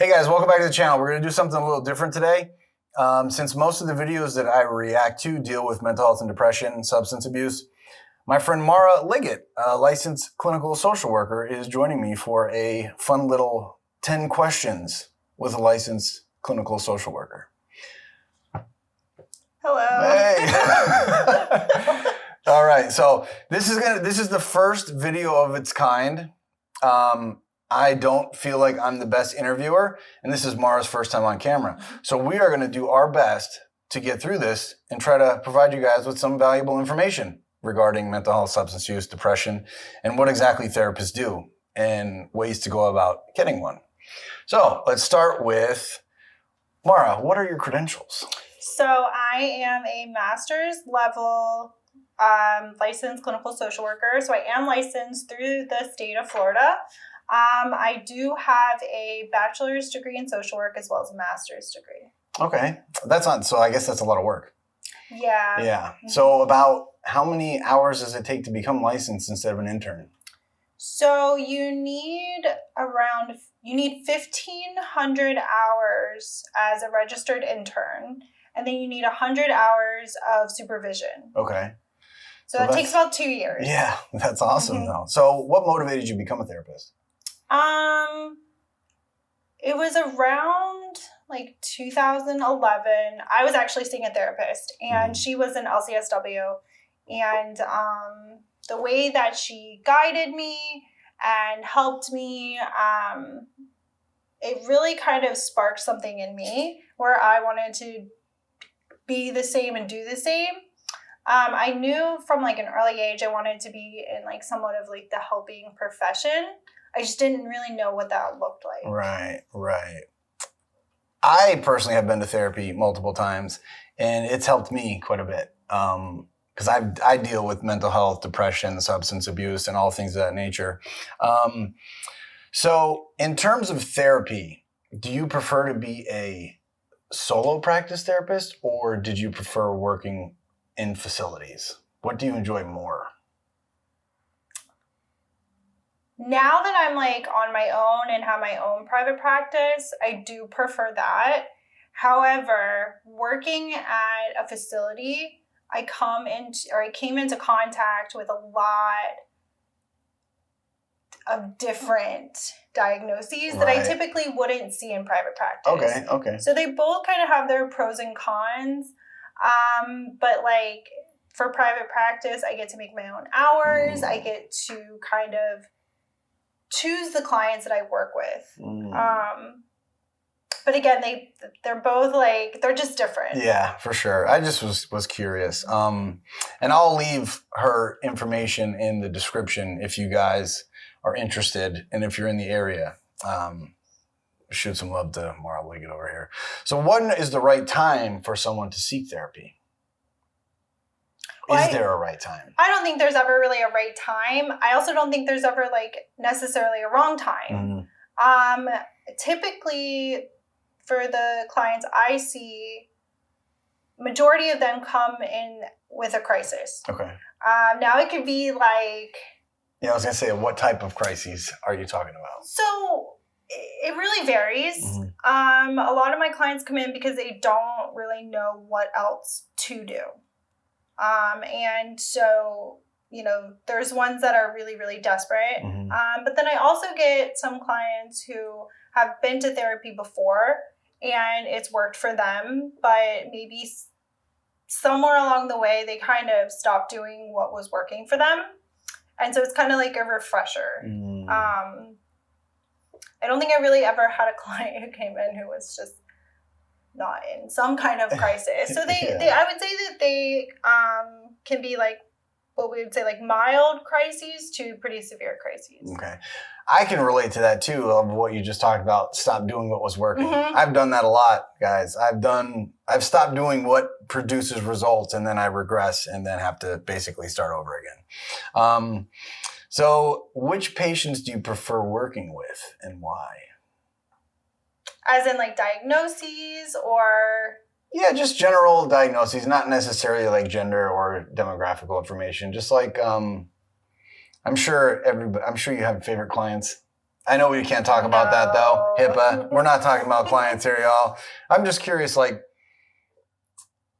Hey guys, welcome back to the channel. We're going to do something a little different today. Since most of the videos that I react to deal with mental health and depression and substance abuse, my friend Mara Liggett, a licensed clinical social worker, is joining me for a fun little 10 questions with a licensed clinical social worker. Hello. Hey. All right, so this is the first video of its kind. I don't feel like I'm the best interviewer, and this is Mara's first time on camera. So we are going to do our best to get through this and try to provide you guys with some valuable information regarding mental health, substance use, depression, and what exactly therapists do and ways to go about getting one. So let's start with Mara. What are your credentials? So I am a master's level licensed clinical social worker. So I am licensed through the state of Florida. I do have a bachelor's degree in social work as well as a master's degree. Okay. So I guess that's a lot of work. Yeah. Yeah. So about how many hours does it take to become licensed instead of an intern? So you need 1,500 hours as a registered intern, and then you need 100 hours of supervision. Okay. So that takes about 2 years. Yeah, that's awesome though. So what motivated you to become a therapist? It was around like 2011. I was actually seeing a therapist, and she was an LCSW, and the way that she guided me and helped me, it really kind of sparked something in me where I wanted to be the same and do the same. I knew from like an early age I wanted to be in like somewhat of like the helping profession. I just didn't really know what that looked like. Right. I personally have been to therapy multiple times, and it's helped me quite a bit because I deal with mental health, depression, substance abuse, and all things of that nature. So in terms of therapy, do you prefer to be a solo practice therapist, or did you prefer working in facilities? What do you enjoy more? Now that I'm like on my own and have my own private practice, I do prefer that. However, working at a facility, I came into contact with a lot of different diagnoses that I typically wouldn't see in private practice. Okay. So they both kind of have their pros and cons. But like for private practice, I get to make my own hours. I get to kind of choose the clients that I work with. But again, they're both like, they're just different. Yeah, for sure. I just was curious. And I'll leave her information in the description if you guys are interested, and if you're in the area. Shoot some love to Mara Liggett over here. So when is the right time for someone to seek therapy? Is there a right time? I don't think there's ever really a right time. I also don't think there's ever like necessarily a wrong time. Typically for the clients I see, majority of them come in with a crisis. Okay. Now it could be like... Yeah, I was going to say, what type of crises are you talking about? So it really varies. A lot of my clients come in because they don't really know what else to do. And so, there's ones that are really, really desperate. But then I also get some clients who have been to therapy before and it's worked for them, but maybe somewhere along the way, they kind of stopped doing what was working for them. And so it's kind of like a refresher. I don't think I really ever had a client who came in who was just not in some kind of crisis. So I would say that they can be like what we would say like mild crises to pretty severe crises. Okay. I can relate to that too, of what you just talked about, stop doing what was working. I've done that a lot, guys. I've stopped doing what produces results, and then I regress and then have to basically start over again. So which patients do you prefer working with and why? As in like diagnoses or... Yeah, just general diagnoses, not necessarily like gender or demographical information. Just like, I'm sure you have favorite clients. I know we can't talk about that though. HIPAA. We're not talking about clients here, y'all. I'm just curious, like,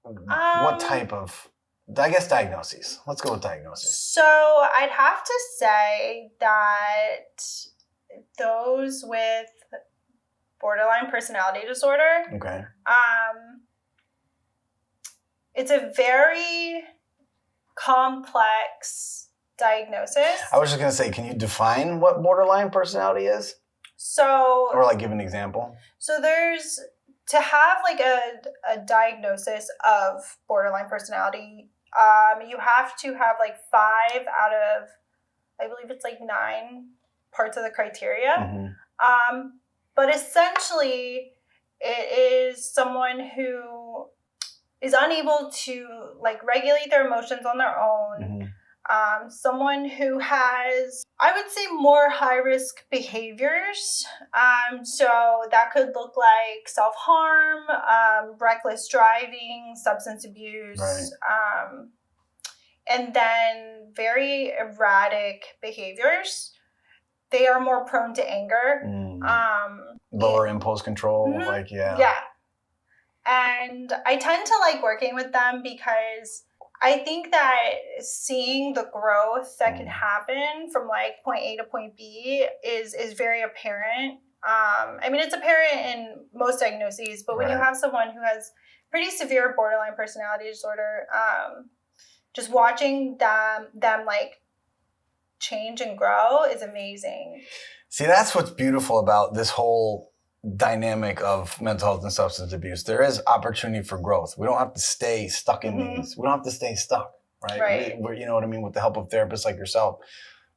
what type of, I guess, diagnoses. Let's go with diagnoses. So I'd have to say that those with borderline personality disorder, Okay. it's a very complex diagnosis. I was just going to say, can you define what borderline personality is? So, or like give an example. So there's, to have like a diagnosis of borderline personality, you have to have like 5 out of, I believe it's like 9 parts of the criteria. Mm-hmm. But essentially, it is someone who is unable to like regulate their emotions on their own. Mm-hmm. Someone who has, I would say, more high-risk behaviors. So that could look like self-harm, reckless driving, substance abuse, right. And then very erratic behaviors. They are more prone to anger. Lower impulse control, mm-hmm. like, yeah. Yeah. And I tend to like working with them because I think that seeing the growth that can happen from like point A to point B is very apparent. I mean, it's apparent in most diagnoses, but when right. you have someone who has pretty severe borderline personality disorder, just watching them like change and grow is amazing. See, that's what's beautiful about this whole dynamic of mental health and substance abuse. There is opportunity for growth. We don't have to stay stuck in mm-hmm. these. We don't have to stay stuck, right? Right. We're, you know what I mean? With the help of therapists like yourself,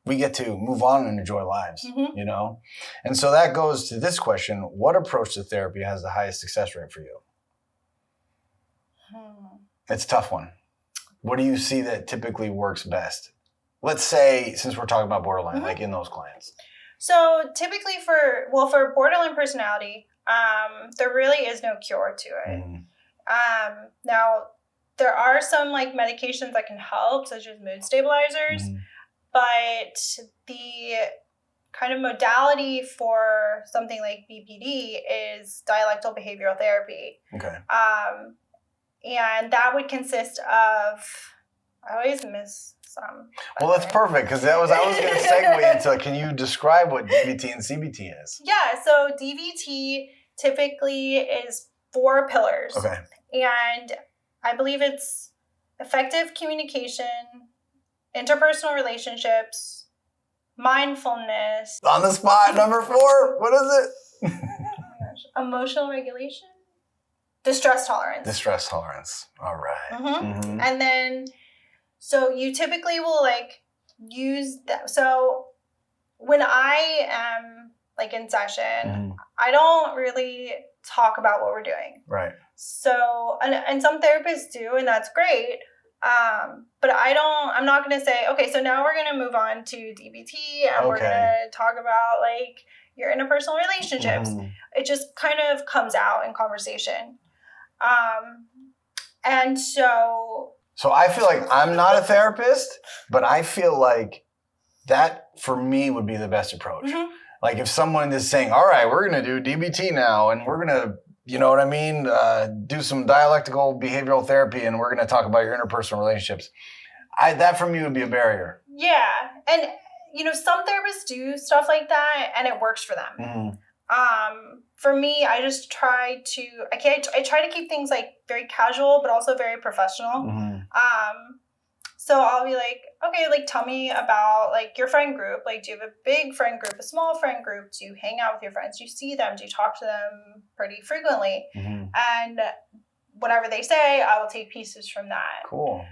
we get to move on and enjoy lives, mm-hmm. you know? And so that goes to this question. What approach to therapy has the highest success rate for you? It's a tough one. What do you see that typically works best? Let's say, since we're talking about borderline, mm-hmm. like in those clients. So typically for borderline personality, there really is no cure to it. Mm-hmm. Now, there are some like medications that can help, such as mood stabilizers, mm-hmm. but the kind of modality for something like BPD is dialectical behavioral therapy. Okay. And that would consist of, I always miss some. Well, that's perfect, because I was going to segue into, can you describe what DBT and CBT is? Yeah, so DBT typically is 4 pillars. Okay. And I believe it's effective communication, interpersonal relationships, mindfulness. On the spot, number 4, what is it? Oh my gosh. Emotional regulation, distress tolerance. Distress tolerance. All right. Mm-hmm. Mm-hmm. And then, so you typically will like use that. So when I am like in session, mm-hmm. I don't really talk about what we're doing. Right. So, and some therapists do, and that's great. But I'm not going to say, okay, so now we're going to move on to DBT and we're going to talk about like your interpersonal relationships. Mm-hmm. It just kind of comes out in conversation. And so I feel like I'm not a therapist, but I feel like that for me would be the best approach. Mm-hmm. Like if someone is saying, all right, we're going to do DBT now and we're going to, you know what I mean, do some dialectical behavioral therapy and we're going to talk about your interpersonal relationships. That for me would be a barrier. Yeah. And, you know, some therapists do stuff like that and it works for them. Mm-hmm. For me, I just try to, I try to keep things like very casual, but also very professional. Mm-hmm. So I'll be like, okay, like tell me about like your friend group. Like, do you have a big friend group, a small friend group? Do you hang out with your friends? Do you see them? Do you talk to them pretty frequently? Mm-hmm. And whatever they say, I will take pieces from that. Cool.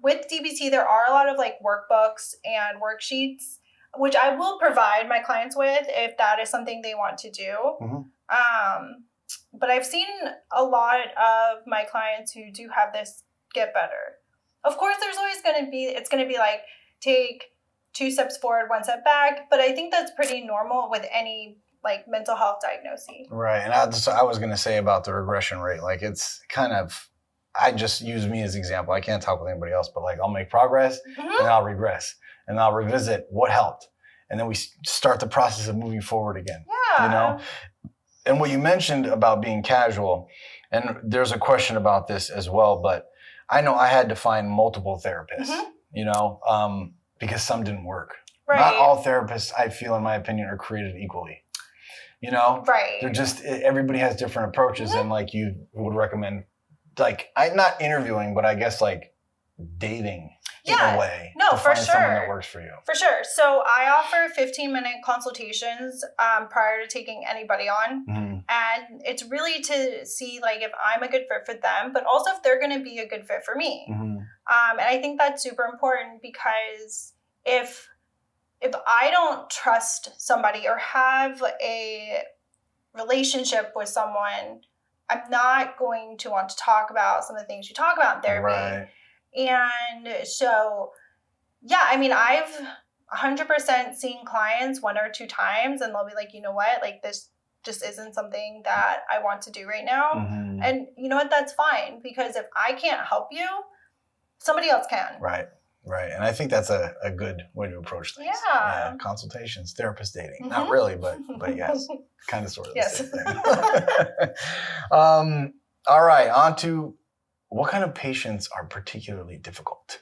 With DBT, there are a lot of like workbooks and worksheets, which I will provide my clients with if that is something they want to do. Mm-hmm. But I've seen a lot of my clients who do have this get better. Of course, there's always it's going to be like, take 2 steps forward, 1 step back. But I think that's pretty normal with any like mental health diagnosis. Right. And I was going to say about the regression rate, like it's kind of, I just use me as an example. I can't talk with anybody else, but like I'll make progress mm-hmm. and I'll regress and I'll revisit what helped. and then we start the process of moving forward again. Yeah. You know? And what you mentioned about being casual, and there's a question about this as well, but I know I had to find multiple therapists, you know, because some didn't work. Right. Not all therapists, I feel, in my opinion, are created equally. You know? Right. They're just, everybody has different approaches, and like you would recommend, like, not interviewing, but I guess like dating in a way. No, to for find someone sure. that works for you. For sure. So I offer 15-minute consultations prior to taking anybody on. And it's really to see like if I'm a good fit for them, but also if they're going to be a good fit for me. And I think that's super important, because if I don't trust somebody or have a relationship with someone, I'm not going to want to talk about some of the things you talk about in therapy. Right. And so, yeah, I mean, I've 100% seen clients 1 or 2 times, and they'll be like, you know what, like this just isn't something that I want to do right now. And you know what, that's fine, because if I can't help you, somebody else can. Right. Right. And I think that's a good way to approach things. Yeah. Consultations, therapist dating. Not really, but yes, kind of sort of the Yes. same thing. All right. On to, what kind of patients are particularly difficult?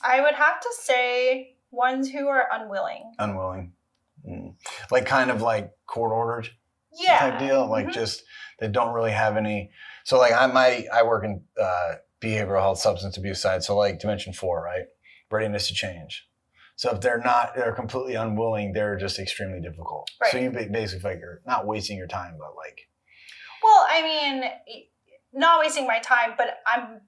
I would have to say ones who are unwilling. Unwilling. Like kind of like court ordered type deal? Like just, they don't really have any. So like I work in behavioral health, substance abuse side. So like dimension 4, right? Readiness to change. So if they're completely unwilling, they're just extremely difficult. Right. So you basically like, you're not wasting your time, but like. Well, I mean, not wasting my time, but I'm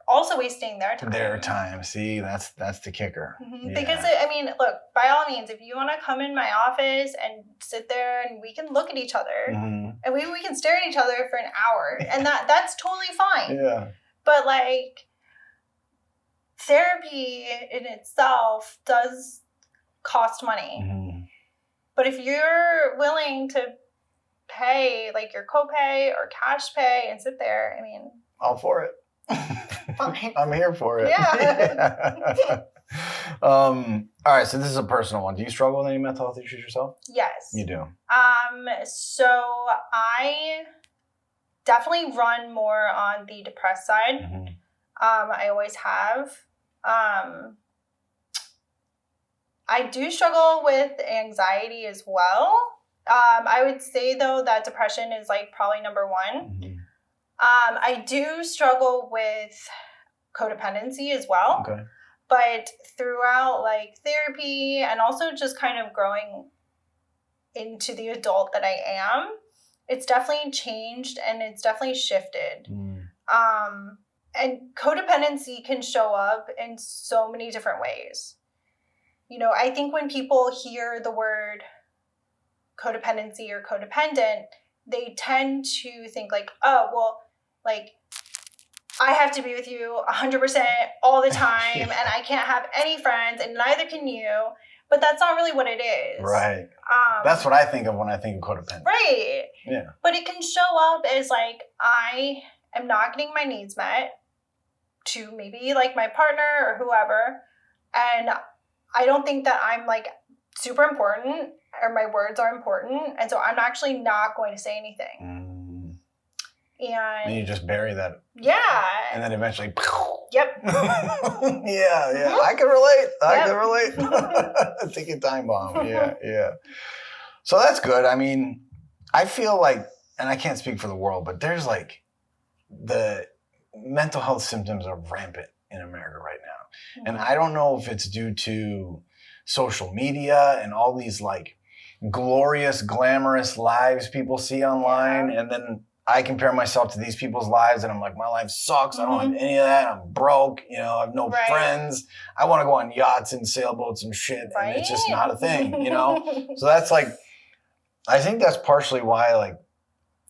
also wasting their time. Their time. See, that's the kicker. Yeah. Because I mean, look, by all means, if you want to come in my office and sit there and we can look at each other and we can stare at each other for an hour, and that's totally fine. Yeah. But like, therapy in itself does cost money. But if you're willing to pay like your copay or cash pay and sit there, I mean, all for it. Fine. I'm here for it. Yeah. All right, so this is a personal one. Do you struggle with any mental health issues yourself? Yes. You do. So I definitely run more on the depressed side. I always have. I do struggle with anxiety as well. I would say though that depression is like probably number 1. I do struggle with codependency as well. Okay. But throughout like therapy and also just kind of growing into the adult that I am, it's definitely changed and it's definitely shifted. And codependency can show up in so many different ways. You know, I think when people hear the word codependency or codependent, they tend to think like, oh, well, like, I have to be with you 100% all the time and I can't have any friends and neither can you. But that's not really what it is. Right. That's what I think of when I think of codependent. Right. Yeah. But it can show up as like, I am not getting my needs met to maybe like my partner or whoever. And I don't think that I'm like super important or my words are important. And so I'm actually not going to say anything. And you just bury that. Yeah. And then eventually. Yep. Yeah. I can relate. I can relate. Ticking time bomb. Yeah. So that's good. I mean, I feel like, and I can't speak for the world, but there's like the mental health symptoms are rampant in America right now. And I don't know if it's due to social media and all these like glorious, glamorous lives people see online. And then I compare myself to these people's lives and I'm like, my life sucks. I don't have any of that. I'm broke. You know, I have no friends. I want to go on yachts and sailboats and shit. And it's just not a thing, you know? So that's like, I think that's partially why like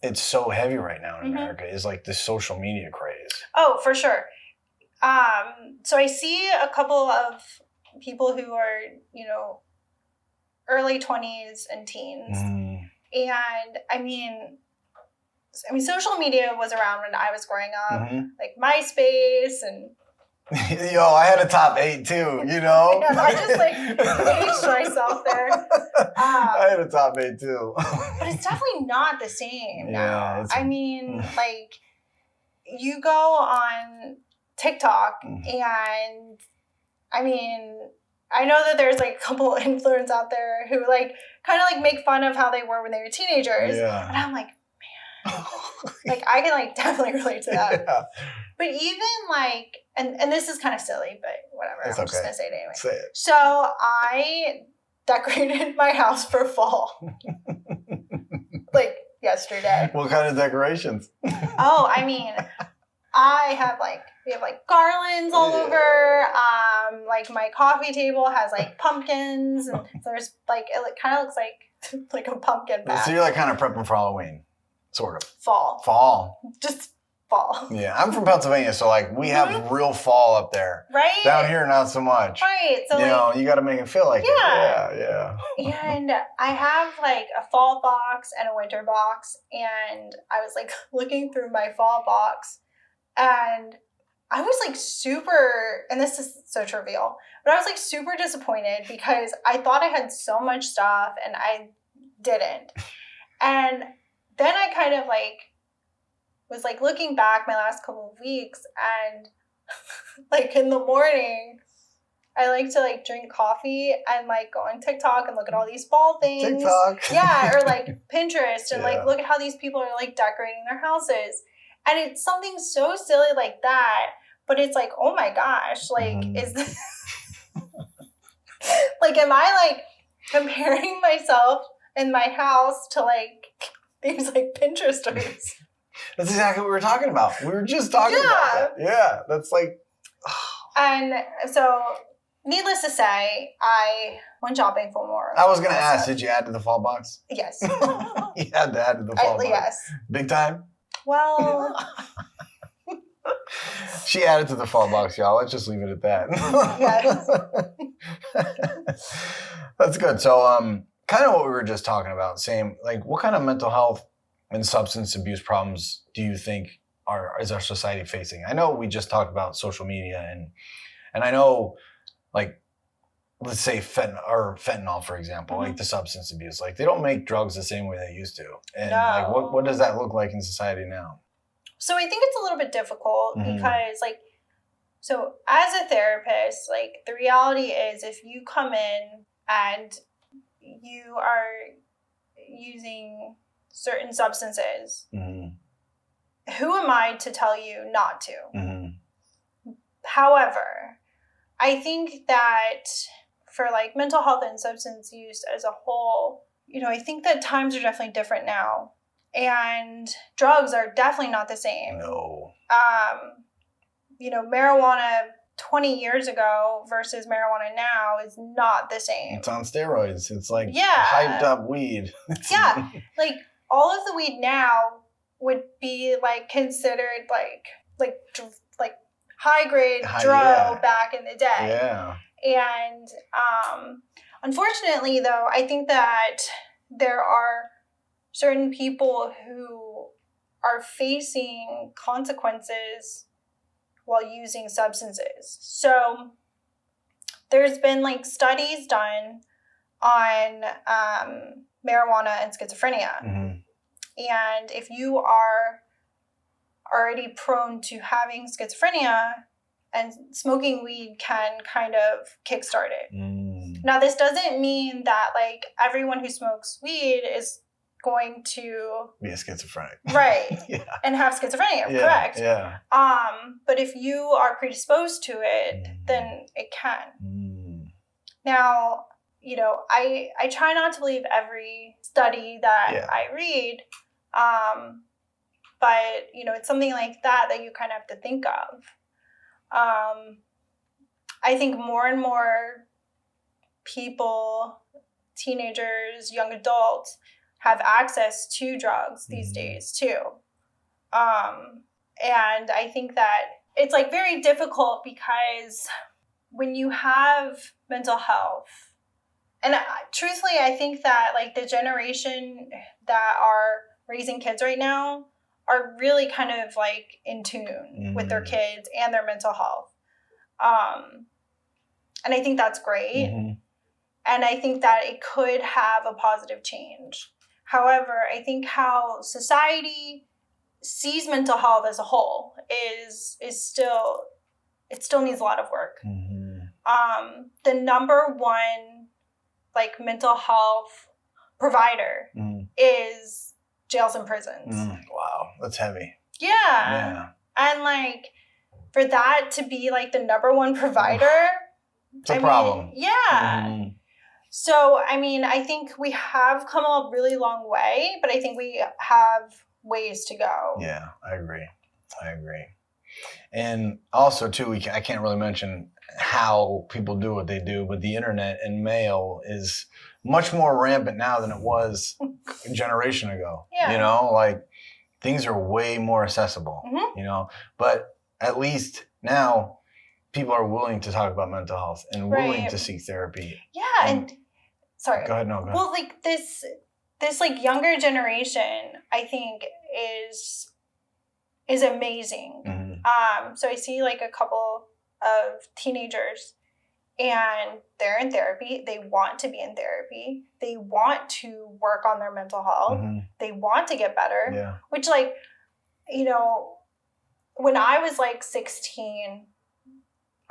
it's so heavy right now in America is like the social media craze. Oh, for sure. So I see a couple of people who are, you know, early 20s and teens. And I mean, social media was around when I was growing up, like MySpace and Yo, I had a top 8 too, you know? Yeah, I just like aged myself there. I had a top 8 too. But it's definitely not the same now. Yeah, I mean, like, you go on TikTok and I mean, I know that there's like a couple influencers out there who like kind of like make fun of how they were when they were teenagers. Yeah. And I'm like, man, like I can like definitely relate to that. Yeah. But even like, and this is kind of silly, but whatever. It's I'm just okay. going to say it anyway. Say it. So I decorated my house for fall. Like yesterday. What kind of decorations? Oh, I mean, we have like garlands all over. Like my coffee table has like pumpkins, and there's like it kind of looks like a pumpkin patch. So you're like kind of prepping for Halloween, sort of. Fall. Just fall. Yeah, I'm from Pennsylvania, so like we have real fall up there. Right. Down here, not so much. Right. So you know, you got to make it feel like it. Yeah. And I have like a fall box and a winter box, and I was like looking through my fall box, and I was like super, and this is so trivial, but I was like super disappointed because I thought I had so much stuff and I didn't. And then I kind of like was like looking back my last couple of weeks, and like in the morning, I like to like drink coffee and like go on TikTok and look at all these fall things. TikTok. Yeah, or like Pinterest and like look at how these people are like decorating their houses. And it's something so silly like that, but it's like, oh my gosh, like is this like am I like comparing myself in my house to like these like Pinteresters? That's exactly what we were talking about. We were just talking about that. Yeah, that's like And so needless to say, I went shopping for more. I was gonna ask, did you add to the fall box? Yes. You had to add to the fall box. Yes. Big time? Well, she added to the fall box, y'all. Let's just leave it at that. Yes. That's good. So, kind of what we were just talking about, same, like what kind of mental health and substance abuse problems do you think is our society facing? I know we just talked about social media and I know like, let's say fentanyl, for example, like the substance abuse, like they don't make drugs the same way they used to. And like, what does that look like in society now? So I think it's a little bit difficult because like, so as a therapist, like the reality is if you come in and you are using certain substances, who am I to tell you not to? However, I think that for like mental health and substance use as a whole, you know, I think that times are definitely different now. And drugs are definitely not the same. No. You know, marijuana 20 years ago versus marijuana now is not the same. It's on steroids. It's like hyped up weed. Yeah. Like all of the weed now would be like considered like high grade drug back in the day. Yeah. And unfortunately though, I think that there are certain people who are facing consequences while using substances. So there's been like studies done on marijuana and schizophrenia. And if you are already prone to having schizophrenia, and smoking weed can kind of kickstart it. Now, this doesn't mean that like everyone who smokes weed is going to be a schizophrenic, right? And have schizophrenia, correct? Yeah. But if you are predisposed to it, then it can. Now, you know, I try not to believe every study that I read, but you know, it's something like that you kind of have to think of. I think more and more people, teenagers, young adults, have access to drugs these days too. And I think that it's like very difficult because when you have mental health, and truthfully, I think that like the generation that are raising kids right now are really kind of like in tune with their kids and their mental health. And I think that's great. Mm-hmm. And I think that it could have a positive change. However, I think how society sees mental health as a whole is still, it still needs a lot of work. Mm-hmm. The number one like mental health provider is jails and prisons. Wow, that's heavy. Yeah. And like for that to be like the number one provider, it's a problem. Mean, yeah. Mm-hmm. So, I mean, I think we have come a really long way, but I think we have ways to go. Yeah, I agree. And also, too, I can't really mention how people do what they do, but the internet and mail is much more rampant now than it was a generation ago. Yeah. You know, like things are way more accessible, you know, but at least now people are willing to talk about mental health and willing to seek therapy. Yeah. And sorry. Go ahead. No, go ahead. Well, like this like younger generation, I think is amazing. Mm-hmm. So I see like a couple of teenagers and they're in therapy. They want to be in therapy. They want to work on their mental health. Mm-hmm. They want to get better. Yeah. Which, like, you know, when I was like 16,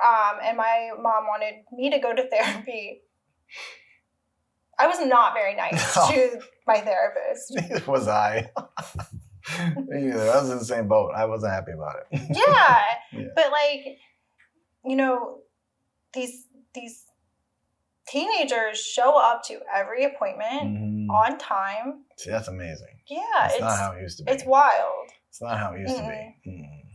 and my mom wanted me to go to therapy, I was not very nice to my therapist. Neither was I. Neither. I was in the same boat. I wasn't happy about it. Yeah. But like, you know, these teenagers show up to every appointment on time. See, that's amazing. Yeah. It's not how it used to be. It's wild. It's not how it used to be.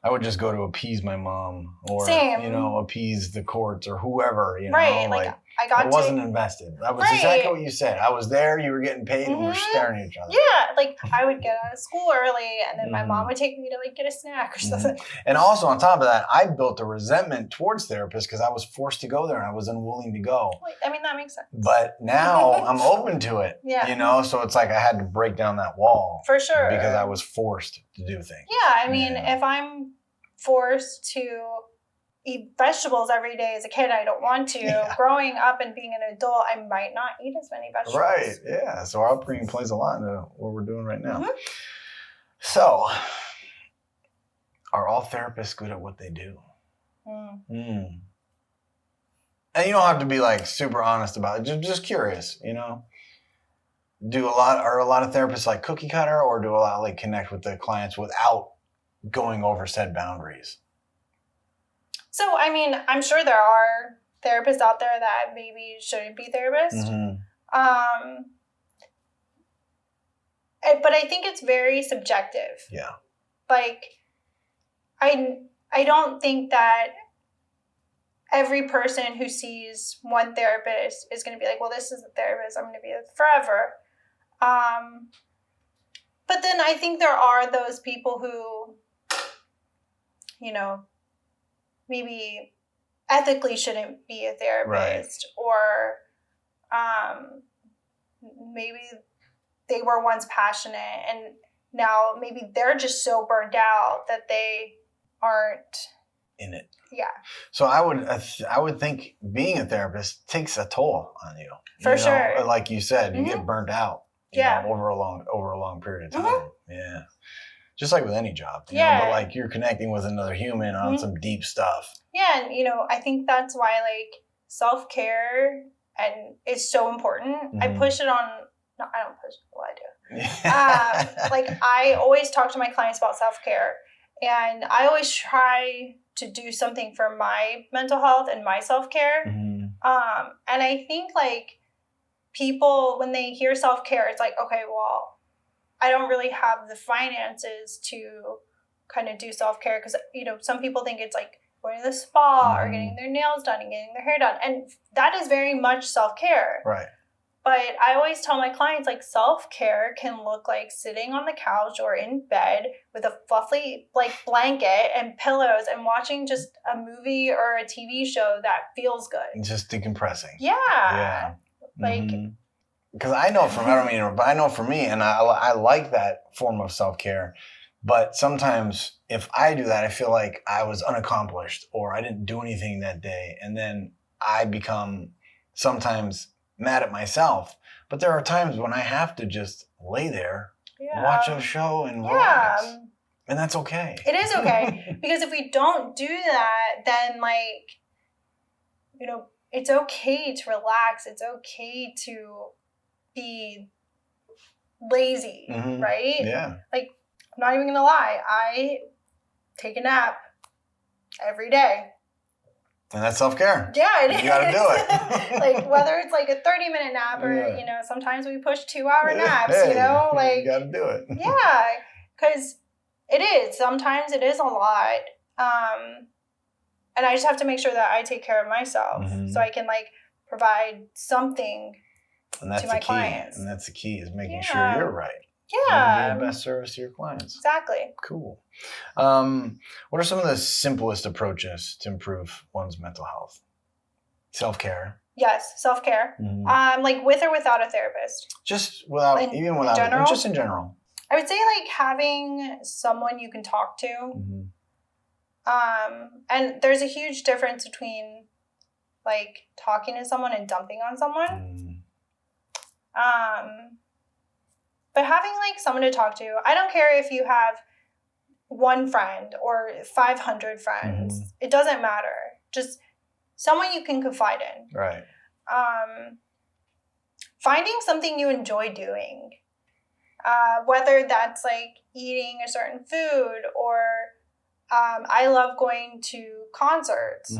I would just go to appease my mom or, Same. you know, appease the courts or whoever, you know. Right. Like I wasn't invested. That was exactly what you said. I was there, you were getting paid, and we were staring at each other. Yeah. Like I would get out of school early and then my mom would take me to like get a snack or something. And also on top of that, I built a resentment towards therapists because I was forced to go there and I was unwilling to go. I mean, that makes sense. But now I'm open to it. Yeah. You know, so it's like I had to break down that wall. For sure. Because I was forced to do things. Yeah. I mean, if I'm forced to eat vegetables every day as a kid, I don't want to. Yeah. Growing up and being an adult, I might not eat as many vegetables. Right, yeah. So our upbringing plays a lot into what we're doing right now. So, are all therapists good at what they do? And you don't have to be like super honest about it. Just curious, you know? Are a lot of therapists like cookie cutter, or do a lot like connect with the clients without going over said boundaries? So, I mean, I'm sure there are therapists out there that maybe shouldn't be therapists. But I think it's very subjective. Yeah. Like, I don't think that every person who sees one therapist is going to be like, well, this is the therapist, I'm going to be with forever. But then I think there are those people who, you know, maybe ethically shouldn't be a therapist, or maybe they were once passionate and now maybe they're just so burned out that they aren't in it. Yeah. So I would think being a therapist takes a toll on you. For sure. Like you said, you get burnt out. You know, over a long period of time. Yeah. Just like with any job, you know, but like you're connecting with another human on some deep stuff. Yeah, and you know, I think that's why like self-care is so important. I push it on. No, I don't push it. Well, I do. Like I always talk to my clients about self-care, and I always try to do something for my mental health and my self-care. And I think like people, when they hear self-care, it's like, okay, well, I don't really have the finances to kind of do self-care because, you know, some people think it's like going to the spa or getting their nails done and getting their hair done. And that is very much self-care. Right. But I always tell my clients, like, self-care can look like sitting on the couch or in bed with a fluffy, like, blanket and pillows and watching just a movie or a TV show that feels good. Just decompressing. Yeah. Yeah. Like... Because I know I know for me, and I like that form of self-care But sometimes if I do that, I feel like I was unaccomplished or I didn't do anything that day. And then I become sometimes mad at myself. But there are times when I have to just lay there, watch a show and relax. And that's okay. It is okay. Because if we don't do that, then like, you know, it's okay to relax. It's okay to be lazy, right? Yeah. Like, I'm not even going to lie. I take a nap every day. And that's self-care. Yeah, it is. You got to do it. Like, whether it's like a 30-minute nap or, you know, sometimes we push 2-hour naps, you know? Like, you got to do it. Yeah, because it is. Sometimes it is a lot. And I just have to make sure that I take care of myself so I can, like, provide something to my clients. And that's the key, is making sure you're right. Yeah. You give the best service to your clients. Exactly. Cool. What are some of the simplest approaches to improve one's mental health? Self-care. Yes, self-care. Like with or without a therapist. Just without, even without, just in general. I would say like having someone you can talk to. And there's a huge difference between like talking to someone and dumping on someone. But having like someone to talk to, I don't care if you have one friend or 500 friends. It doesn't matter. Just someone you can confide in. Right. Finding something you enjoy doing, whether that's like eating a certain food or I love going to concerts.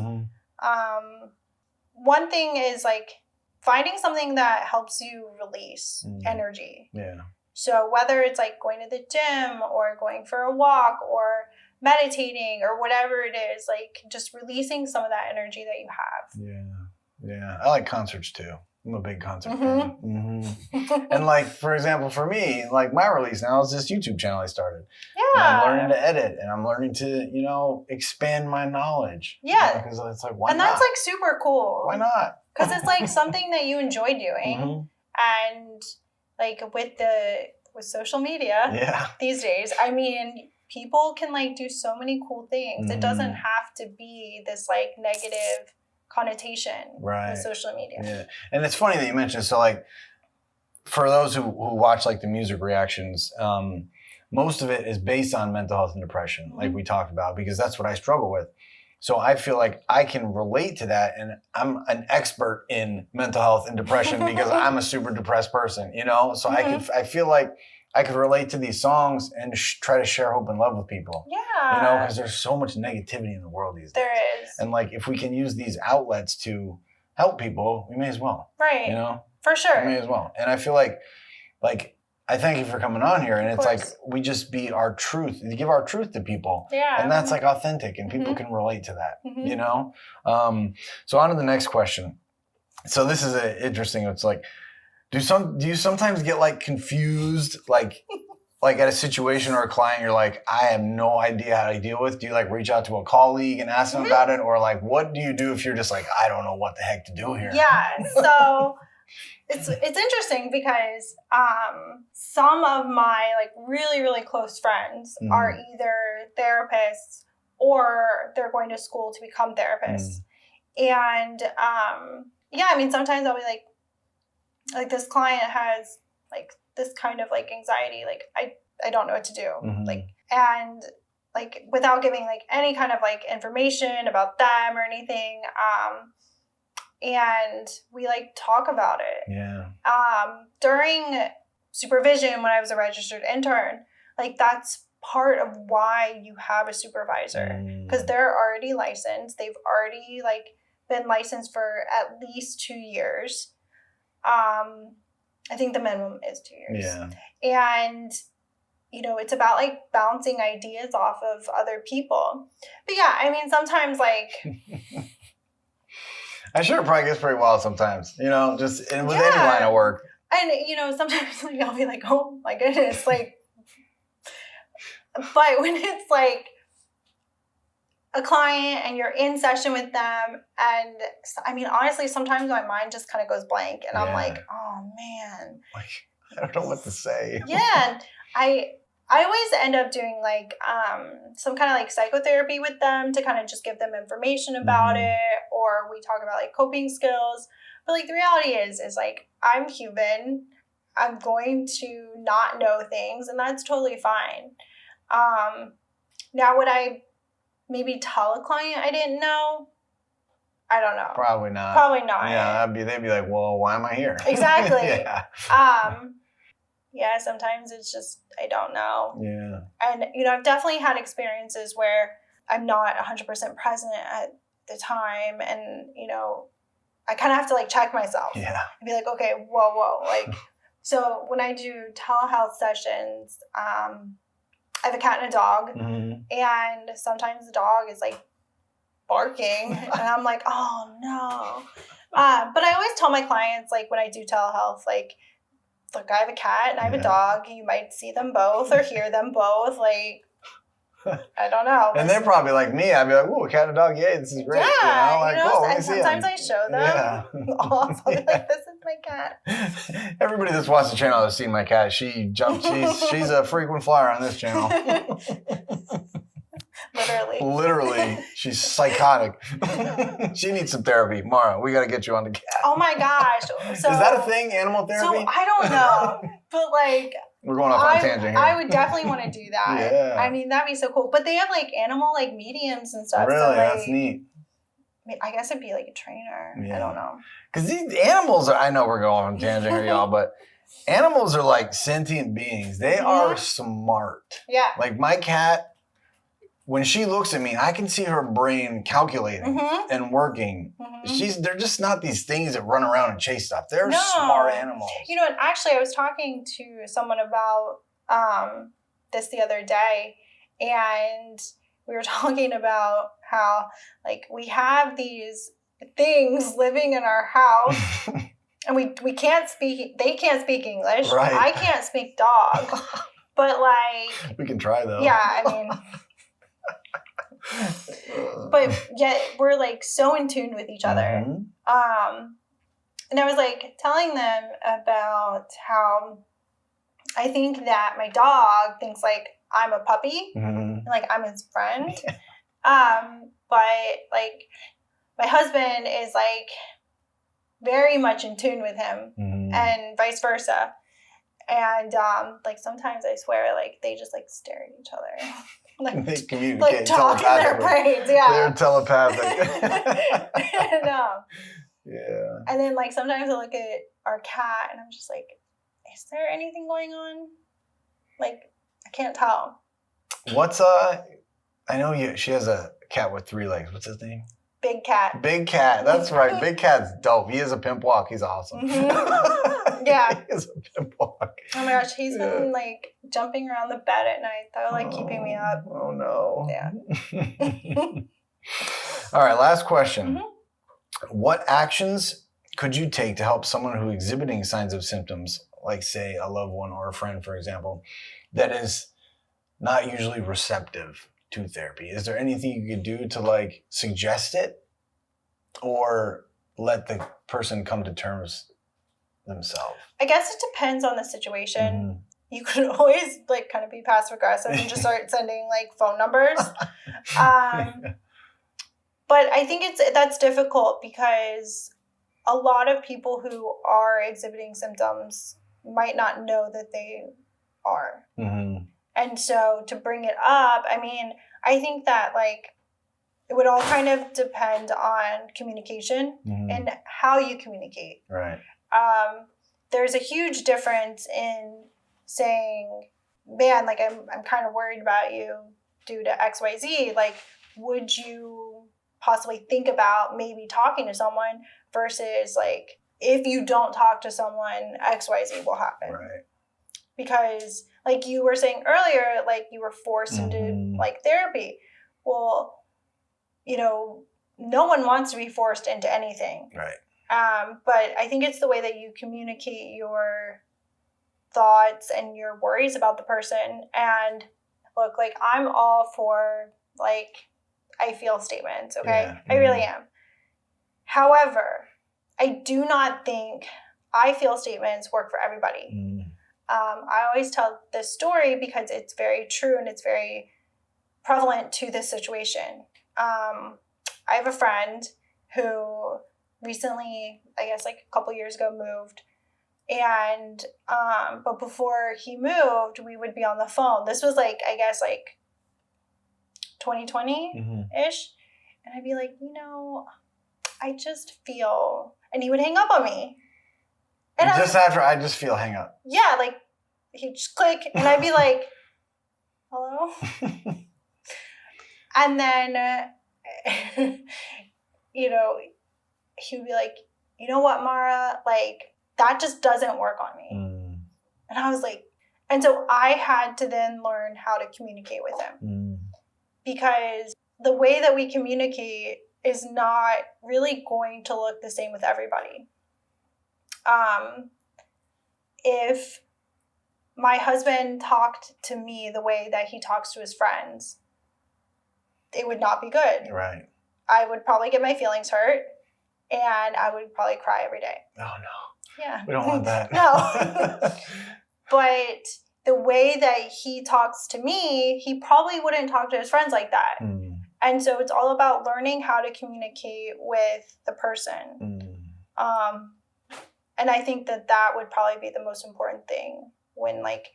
One thing is like finding something that helps you release energy. Yeah. So whether it's like going to the gym or going for a walk or meditating or whatever it is, like just releasing some of that energy that you have. Yeah. I like concerts too. I'm a big concert fan. And like, for example, for me, like my release now is this YouTube channel I started. And I'm learning to edit and I'm learning to, you know, expand my knowledge. Yeah. Because it's like, why not? And that's like super cool. Why not? Because it's like something that you enjoy doing. And like with social media these days, I mean, people can like do so many cool things. It doesn't have to be this like negative connotation with social media. Yeah. And it's funny that you mentioned, so like for those who watch like the music reactions, most of it is based on mental health and depression, like we talked about, because that's what I struggle with. So I feel like I can relate to that, and I'm an expert in mental health and depression because I'm a super depressed person, you know? So I feel like I could relate to these songs and try to share hope and love with people. Yeah. You know, because there's so much negativity in the world these days. There is. And like, if we can use these outlets to help people, we may as well. Right. You know? For sure. We may as well. And I feel like I thank you for coming on here. And it's like, we just be our truth, give our truth to people. Yeah. And that's like authentic, and people can relate to that, you know? So on to the next question. So this is interesting. It's like, do you sometimes get like confused, like at a situation or a client, you're like, I have no idea how to deal with? Do you like reach out to a colleague and ask them about it? Or like, what do you do if you're just like, I don't know what the heck to do here? Yeah. So it's interesting because some of my like really, really close friends are either therapists or they're going to school to become therapists. And yeah, I mean, sometimes I'll be like this client has like this kind of like anxiety, like I don't know what to do. Like, and like without giving like any kind of like information about them or anything, and we like talk about it. Yeah. During supervision when I was a registered intern, like that's part of why you have a supervisor, because they're already licensed. They've already like been licensed for at least 2 years. I think the minimum is 2 years. Yeah. And, you know, it's about like bouncing ideas off of other people. But yeah, I mean, sometimes like... I'm sure it probably gets pretty wild sometimes, you know, just with any line of work. And, you know, sometimes like I'll be like, oh my goodness, like... But when it's like a client and you're in session with them, and I mean, honestly, sometimes my mind just kind of goes blank and I'm like, oh man. Like, I don't know what to say. Yeah. I always end up doing like some kind of like psychotherapy with them to kind of just give them information about it, or we talk about like coping skills. But like the reality is like I'm human. I'm going to not know things, and that's totally fine. Now, would I maybe tell a client I didn't know? I don't know. Probably not. Probably not. Yeah, they'd be like, well, why am I here? Exactly. Yeah. Yeah, sometimes it's just, I don't know. Yeah. And, I've definitely had experiences where I'm not 100% present at the time. And, I kind of have to like check myself. Yeah. And be like, okay, whoa. Like, so when I do telehealth sessions, I have a cat and a dog. And sometimes the dog is like barking. And I'm like, oh no. But I always tell my clients, like when I do telehealth, like, look, I have a cat and I have a dog. You might see them both or hear them both. Like, I don't know. And they're probably like me. I'd be like, "Ooh, a cat and a dog. Yeah, this is great." Yeah, Like, and sometimes I show them. Yeah. I'll be like, "This is my cat." Everybody that's watched the channel has seen my cat. She jumped. She's a frequent flyer on this channel. Literally, she's psychotic. She needs some therapy. Mara, we got to get you on the cat. Oh my gosh. So, is that a thing, animal therapy? So I don't know. But like, we're going off on a tangent here. I would definitely want to do that. Yeah. I mean, that'd be so cool. But they have like animal like mediums and stuff. Really? So, like, that's neat. I guess it'd be like a trainer. Yeah. I don't know. Because these animals are, I know we're going on a tangent here, y'all, but animals are like sentient beings. They are smart. Yeah. Like my cat, when she looks at me, I can see her brain calculating and working. They're just not these things that run around and chase stuff. They're smart animals. And actually I was talking to someone about this the other day, and we were talking about how like we have these things living in our house and we can't speak, they can't speak English. Right. I can't speak dog. But like we can try though. Yeah, I mean but yet we're like so in tune with each other. And I was like telling them about how I think that my dog thinks like I'm a puppy, and, like I'm his friend. But like my husband is like very much in tune with him, and vice versa. And like sometimes I swear like they just like stare at each other. Like, they communicate like talk in their brains, They're telepathic. Yeah. And then like sometimes I look at our cat and I'm just like, is there anything going on? Like I can't tell. What's I know she has a cat with 3 legs. What's his name? Big Cat. Big Cat. That's right. Big Cat's dope. He is a pimp walk. He's awesome. Yeah. He is a pimp walk. Oh my gosh, he's been like jumping around the bed at night. That was like keeping me up. Oh no. Yeah. All right, last question. What actions could you take to help someone who is exhibiting signs of symptoms, like say a loved one or a friend, for example, that is not usually receptive to therapy? Is there anything you could do to like suggest it or let the person come to terms themselves? I guess it depends on the situation. You could always like kind of be passive aggressive and just start sending like phone numbers. But I think that's difficult because a lot of people who are exhibiting symptoms might not know that they are. And so to bring it up, I mean, I think that like it would all kind of depend on communication and how you communicate. Right. There's a huge difference in saying, man, like I'm kind of worried about you due to XYZ. Like, would you possibly think about maybe talking to someone versus like, if you don't talk to someone, XYZ will happen. Right. Because like you were saying earlier, like you were forced into like therapy. Well, no one wants to be forced into anything. Right. But I think it's the way that you communicate your thoughts and your worries about the person. And look, like I'm all for like, I feel statements. Okay. Yeah. I really am. However, I do not think I feel statements work for everybody. I always tell this story because it's very true and it's very prevalent to this situation. I have a friend who recently, I guess like a couple years ago, moved. And, but before he moved, we would be on the phone. This was like, I guess like 2020-ish. And I'd be like, I just feel, and he would hang up on me. And after I just feel hang up. Yeah, like he'd just click and I'd be like, hello? And then, he would be like, you know what, Mara, like that just doesn't work on me. And I was like, and so I had to then learn how to communicate with him because the way that we communicate is not really going to look the same with everybody. If my husband talked to me the way that he talks to his friends, it would not be good. Right. I would probably get my feelings hurt and I would probably cry every day. Oh, no. Yeah. We don't want that. No. But the way that he talks to me, he probably wouldn't talk to his friends like that. And so it's all about learning how to communicate with the person. And I think that would probably be the most important thing when like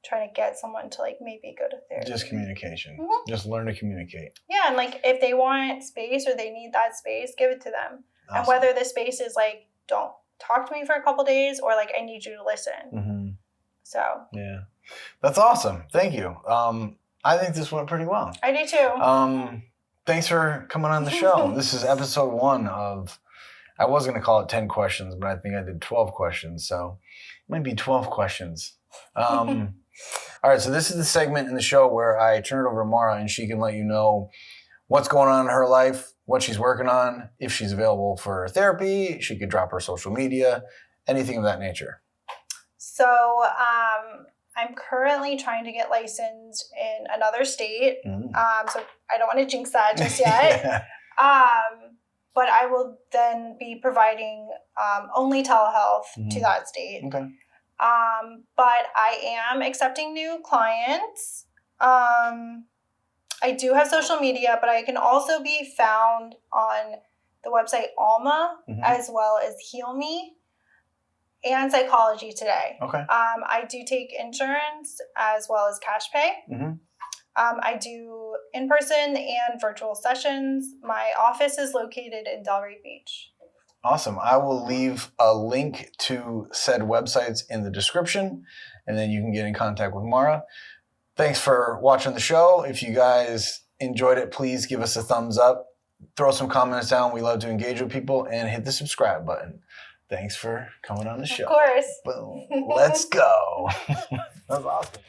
trying to get someone to like maybe go to therapy. Just communication. Just learn to communicate. Yeah, and like if they want space or they need that space, give it to them. Awesome. And whether the space is like, don't talk to me for a couple days or like I need you to listen. So yeah, that's awesome. Thank you. I think this went pretty well. I do too. Thanks for coming on the show. This is episode 1 of, I was going to call it 10 questions, but I think I did 12 questions. So it might be 12 questions. All right. So this is the segment in the show where I turn it over to Mara and she can let you know what's going on in her life, what she's working on, if she's available for therapy, she could drop her social media, anything of that nature. So I'm currently trying to get licensed in another state. So I don't want to jinx that just yet. Yeah. But I will then be providing only telehealth to that state. Okay. But I am accepting new clients. I do have social media, but I can also be found on the website Alma as well as Heal Me and Psychology Today. Okay. I do take insurance as well as cash pay. I do in-person and virtual sessions. My office is located in Delray Beach. Awesome. I will leave a link to said websites in the description, and then you can get in contact with Mara. Thanks for watching the show. If you guys enjoyed it, please give us a thumbs up. Throw some comments down. We love to engage with people, and hit the subscribe button. Thanks for coming on the show. Of course. Boom. Let's go. That's awesome.